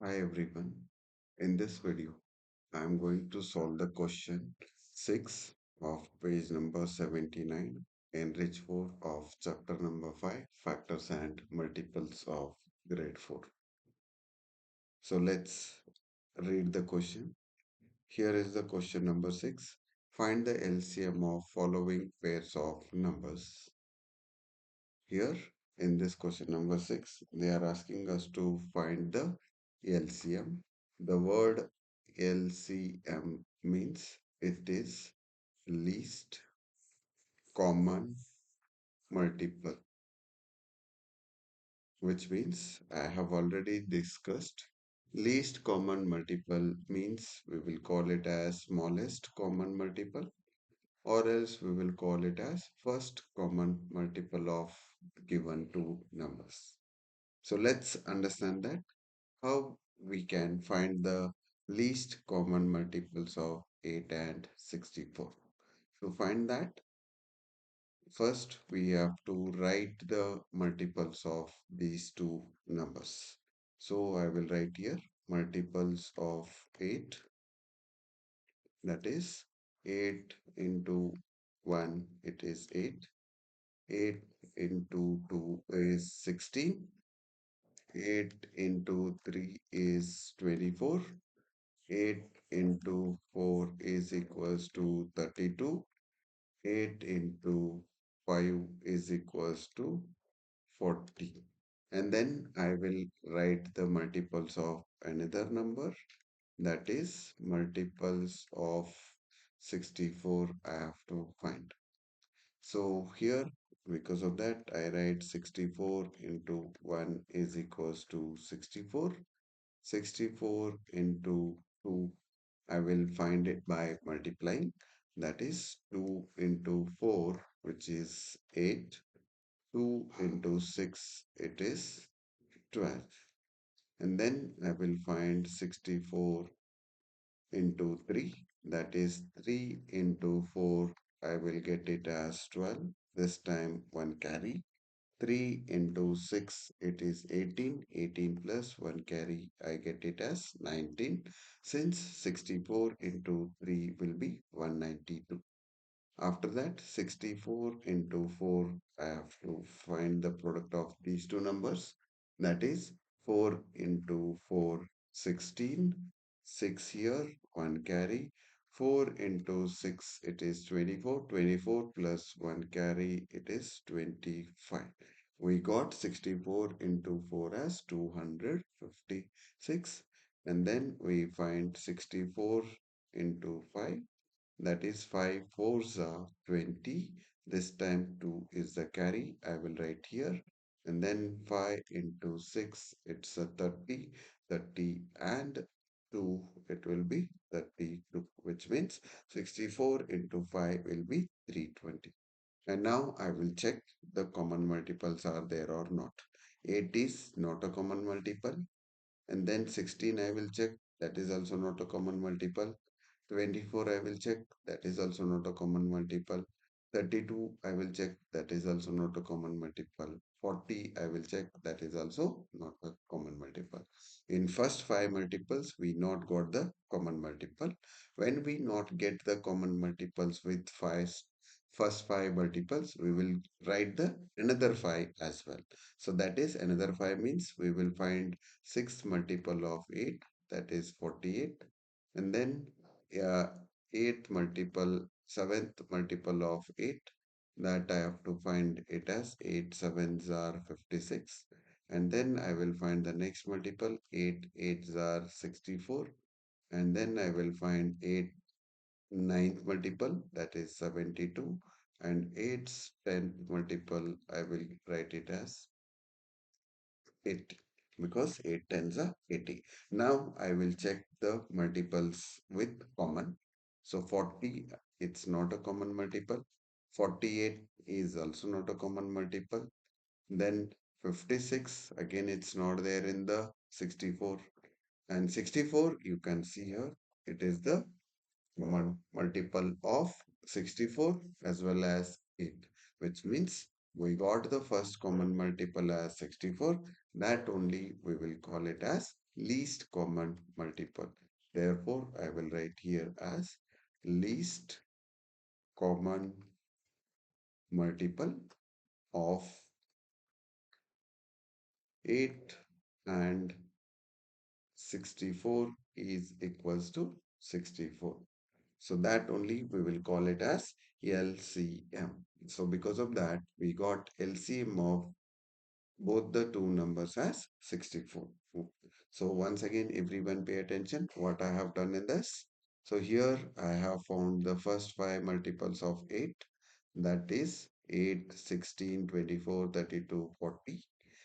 Hi everyone. In this video, I am going to solve the question 6 of page number 79 and Rich 4 of chapter number 5 Factors and Multiples of grade 4. So let's read the question. Here is the question number 6. Find the LCM of following pairs of numbers. Here in this question number 6, they are asking us to find the LCM. The word LCM means it is least common multiple, which means I have already discussed. Least common multiple means we will call it as smallest common multiple, or else we will call it as first common multiple of given two numbers. So let's understand that how we can find the least common multiples of 8 and 64. To find that, first we have to write the multiples of these two numbers. So I will write here multiples of 8, that is 8 into 1, it is 8. 8 into 2 is 16. 8 into 3 is 24. 8 into 4 is equals to 32. 8 into 5 is equals to 40. And then I will write the multiples of another number, that is multiples of 64 I have to find. So here, because of that, I write 64 into 1 is equals to 64. 64 into 2, I will find it by multiplying. That is 2 into 4, which is 8. 2 into 6, it is 12. And then I will find 64 into 3, that is 3 into 4, I will get it as 12. This time one carry. 3 into 6, it is 18. 18 plus 1 carry, I get it as 19. Since 64 into 3 will be 192. After that, 64 into 4, I have to find the product of these two numbers. That is 4 into 4, 16. 6 here, 1 carry. 4 into 6, it is 24. 24 plus 1 carry, it is 25. We got 64 into 4 as 256. And then we find 64 into 5, that is 5 fours are 20. This time 2 is the carry. I will write here. And then 5 into 6, it's a 30. 30 and 2, it will be 32, which means 64 into 5 will be 320. And now I will check the common multiples are there or not. 8 is not a common multiple. And then 16 I will check, that is also not a common multiple. 24 I will check, that is also not a common multiple. 32 I will check, that is also not a common multiple. 40 I will check, that is also not a common multiple. In first five multiples we not got the common multiple. When we not get the common multiples with first five multiples, we will write the another five as well. So that is another five means we will find sixth multiple of 8, that is 48. And then uh, 8 multiple, seventh multiple of 8, that I have to find it as 8 sevens are 56. And then I will find the next multiple, 8 eights are 64. And then I will find 8 ninth multiple, that is 72. And 8's 10th multiple, I will write it as 80, because 8 tens are 80. Now I will check the multiples with common. So 40, it's not a common multiple. 48 is also not a common multiple. Then 56, again it's not there in the 64. And 64, you can see here, it is the multiple of 64 as well as 8, which means we got the first common multiple as 64. That only we will call it as least common multiple. Therefore, I will write here as least common multiple of 8 and 64 is equals to 64. So that only we will call it as LCM. So because of that, we got LCM of both the two numbers as 64. So once again, everyone pay attention what I have done in this. So here I have found the first five multiples of 8, that is 8, 16, 24, 32, 40.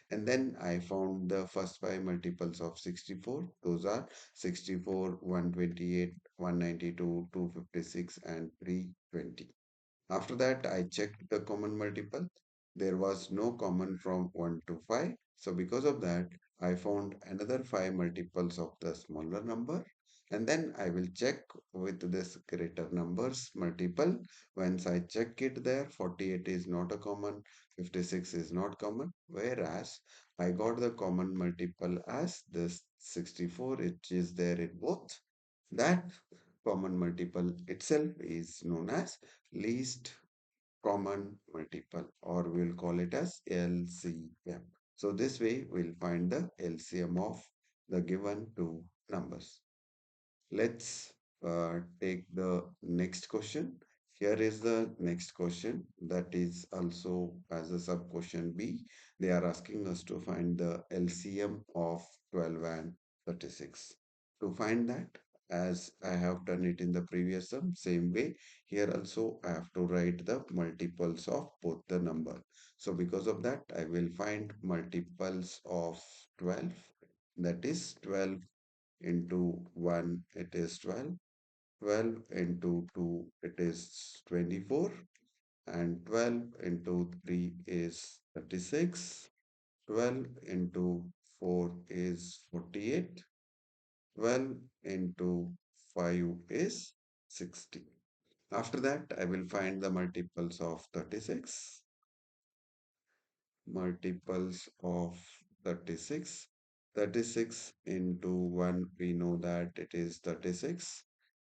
And then I found the first five multiples of 64. Those are 64, 128, 192, 256 and 320. After that, I checked the common multiple. There was no common from 1 to 5. So because of that, I found another 5 multiples of the smaller number. And then I will check with this greater numbers multiple. Once I check it there, 48 is not a common, 56 is not common. Whereas I got the common multiple as this 64, which is there in both. That common multiple itself is known as least common multiple, or we'll call it as LCM. So this way we'll find the LCM of the given two numbers. Let's take the next question. Here is the next question that is also as a sub question B. They are asking us to find the LCM of 12 and 36. To find that, as I have done it in the previous sum, same way, here also I have to write the multiples of both the number. So because of that, I will find multiples of 12. That is 12 into 1 it is 12, 12 into 2 it is 24, and 12 into 3 is 36, 12 into 4 is 48, 12 into 5 is 60. After that, I will find the multiples of 36. Multiples of 36. 36 into 1, we know that it is 36.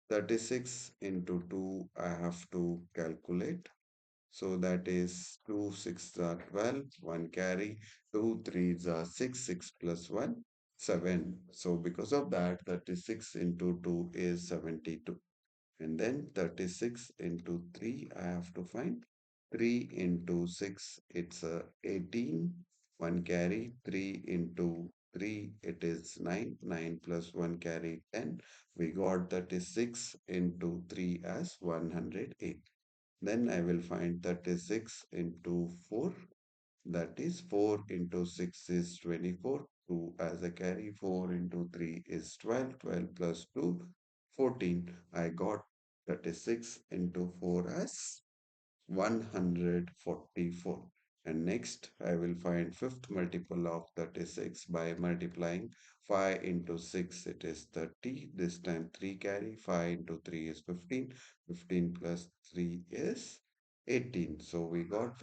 36 into 2, I have to calculate. So that is 2 6 are 12, 1 carry, 2 3 are 6, 6 plus 1, 7. So because of that, 36 into 2 is 72. And then 36 into 3, I have to find 3 into 6, it's 18. 1 carry, 3 into 3, it is 9. 9 plus 1 carry, 10. We got 36 into 3 as 108. Then I will find 36 into 4. That is 4 into 6 is 24. 2 as a carry. 4 into 3 is 12. 12 plus 2, 14. I got 36 into 4 as 144. And next, I will find fifth multiple of 36 by multiplying 5 into 6, it is 30. This time 3 carry, 5 into 3 is 15. 15 plus 3 is 18. So we got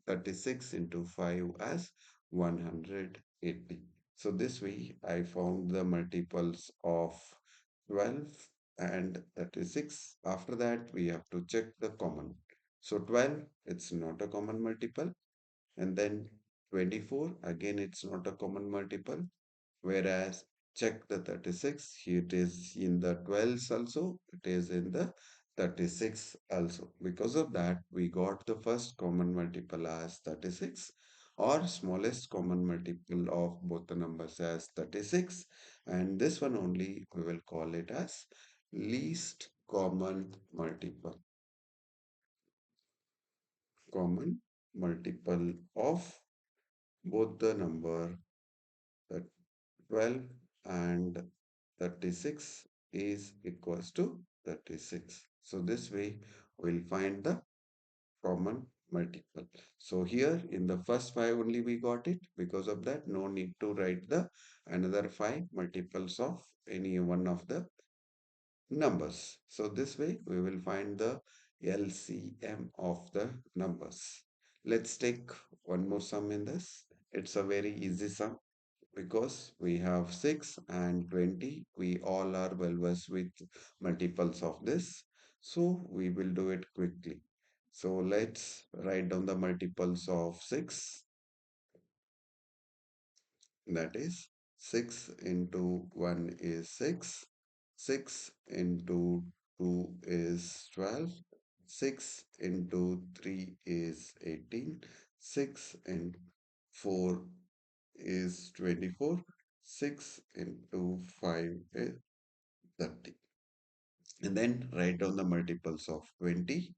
36 into 5 as 180. So this way I found the multiples of 12 and 36. After that we have to check the common. So 12, it's not a common multiple. And then 24, again it's not a common multiple. Whereas check the 36, it is in the 12s also, it is in the 36 also. Because of that, we got the first common multiple as 36, or smallest common multiple of both the numbers as 36. And this one only we will call it as least common multiple of both the number that 12 and 36 is equals to 36. So this way we'll find the common multiple. So here in the first five only we got it. Because of that, no need to write the another five multiples of any one of the numbers. So this way we will find the LCM of the numbers. Let's take one more sum in this. It's a very easy sum. because we have 6 and 20. We all are well versed with multiples of this. So we will do it quickly. So let's write down the multiples of 6. That is 6 into 1 is 6. 6 into 2 is 12. 6 into 3 is 18. 6 and 4 is 24. 6 into 5 is 30. And then write down the multiples of 20.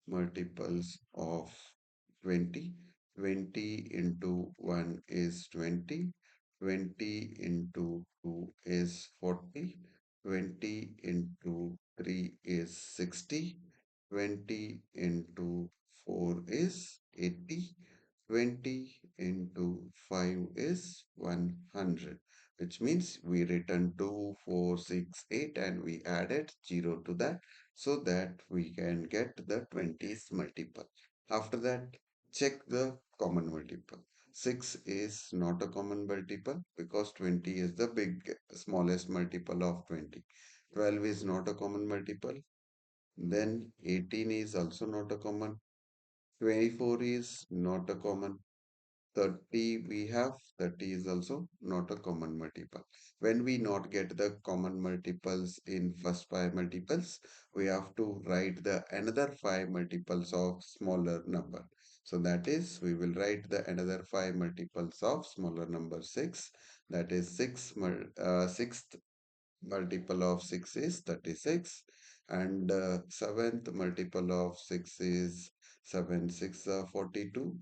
Multiples of 20. 20 into 1 is 20. 20 into 2 is 40. 20 into 3 is 60. 20 into 4 is 80. 20 into 5 is 100, which means we return 2, 4, 6, 8, and we added 0 to that so that we can get the 20's multiple. After that, check the common multiple. 6 is not a common multiple because 20 is the smallest multiple of 20. 12 is not a common multiple. Then 18 is also not a common. 24 is not a common. 30 we have. 30 is also not a common multiple. When we not get the common multiples in first five multiples, we have to write the another five multiples of smaller number. So that is, we will write the another five multiples of smaller number 6. That is sixth multiple of 6 is 36, and seventh multiple of 6 is 7 6 42.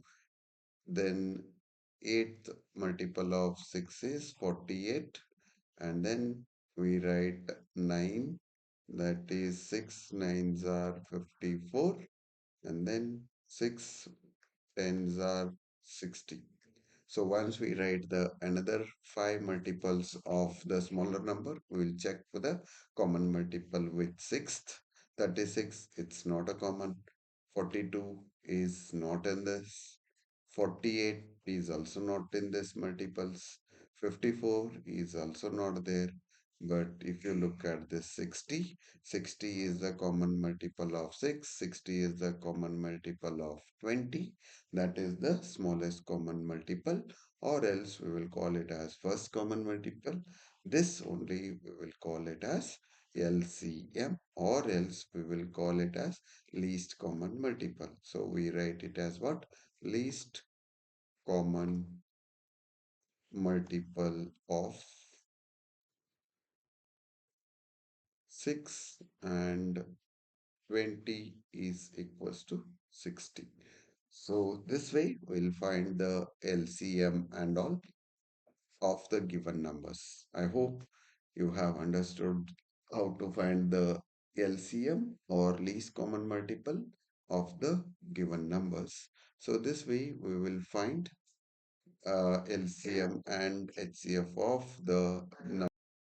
Then eighth multiple of 6 is 48, and then we write 9, that is 6 nines are 54, and then 6 tens are 60. So once we write the another five multiples of the smaller number, we will check for the common multiple with sixth. 36, it's not a common. 42 is not in this. 48 is also not in this multiples. 54 is also not there. But if you look at this 60, 60 is the common multiple of 6. 60 is the common multiple of 20. That is the smallest common multiple, or else we will call it as first common multiple. This only we will call it as LCM, or else we will call it as least common multiple. So we write it as what? Least common multiple of 6 and 20 is equals to 60. So this way we'll find the LCM and all of the given numbers. I hope you have understood how to find the LCM or least common multiple of the given numbers. So this way we will find LCM and HCF of the